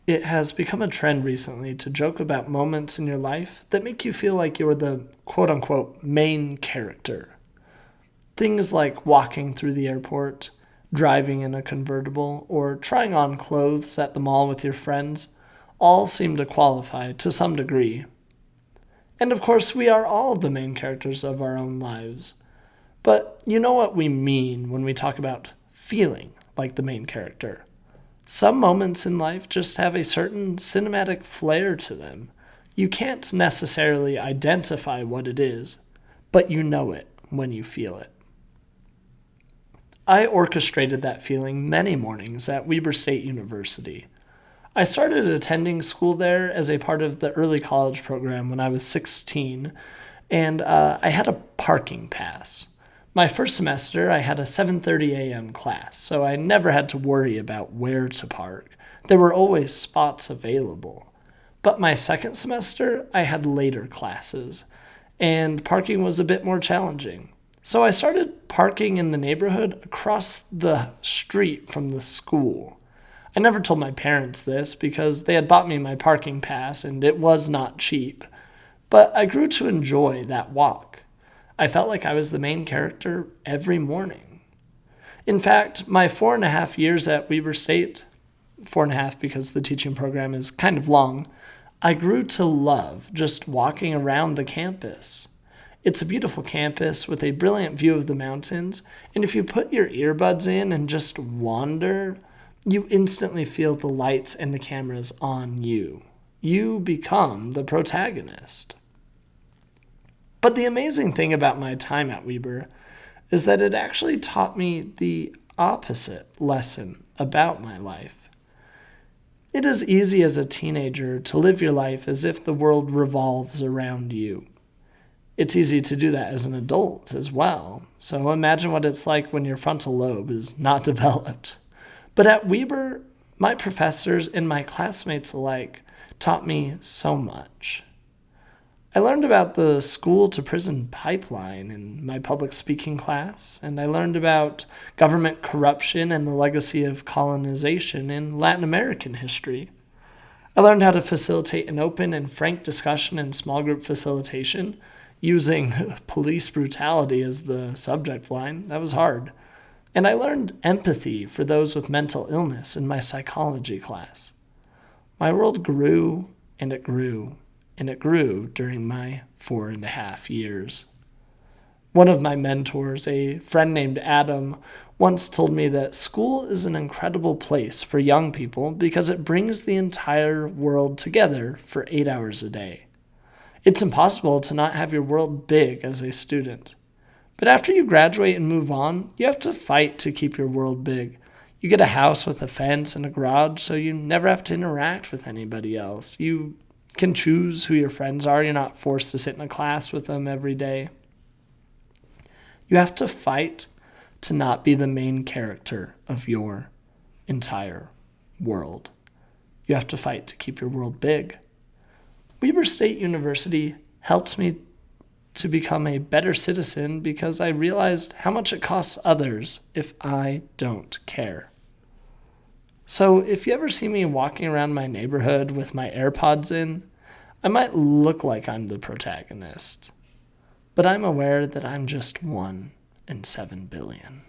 It has become a trend recently to joke about moments in your life that make you feel like you're the quote unquote main character. Things like walking through the airport, driving in a convertible, or trying on clothes at the mall with your friends all seem to qualify to some degree. And of course, we are all the main characters of our own lives. But you know what we mean when we talk about feeling like the main character. Some moments in life just have a certain cinematic flair to them. You can't necessarily identify what it is, but you know it when you feel it. I orchestrated that feeling many mornings at Weber State University. I started attending school there as a part of the early college program when I was 16, and I had a parking pass. My first semester, I had a 7:30 a.m. class, so I never had to worry about where to park. There were always spots available. But my second semester, I had later classes, and parking was a bit more challenging. So I started parking in the neighborhood across the street from the school. I never told my parents this because they had bought me my parking pass and it was not cheap. But I grew to enjoy that walk. I felt like I was the main character every morning. In fact, my 4.5 years at Weber State, 4.5 because the teaching program is kind of long, I grew to love just walking around the campus. It's a beautiful campus with a brilliant view of the mountains, and if you put your earbuds in and just wander, you instantly feel the lights and the cameras on you. You become the protagonist. But the amazing thing about my time at Weber is that it actually taught me the opposite lesson about my life. It is easy as a teenager to live your life as if the world revolves around you. It's easy to do that as an adult as well, so imagine what it's like when your frontal lobe is not developed. But at Weber, my professors and my classmates alike taught me so much. I learned about the school to prison pipeline in my public speaking class, and I learned about government corruption and the legacy of colonization in Latin American history. I learned how to facilitate an open and frank discussion in small group facilitation using police brutality as the subject line. That was hard. And I learned empathy for those with mental illness in my psychology class. My world grew and it grew and it grew during my 4.5 years. One of my mentors, a friend named Adam, once told me that school is an incredible place for young people because it brings the entire world together for 8 hours a day. It's impossible to not have your world big as a student. But after you graduate and move on, you have to fight to keep your world big. You get a house with a fence and a garage, so you never have to interact with anybody else. You can choose who your friends are. You're not forced to sit in a class with them every day. You have to fight to not be the main character of your entire world. You have to fight to keep your world big. Weber State University helped me to become a better citizen because I realized how much it costs others if I don't care. So if you ever see me walking around my neighborhood with my AirPods in, I might look like I'm the protagonist, but I'm aware that I'm just 1 in 7 billion.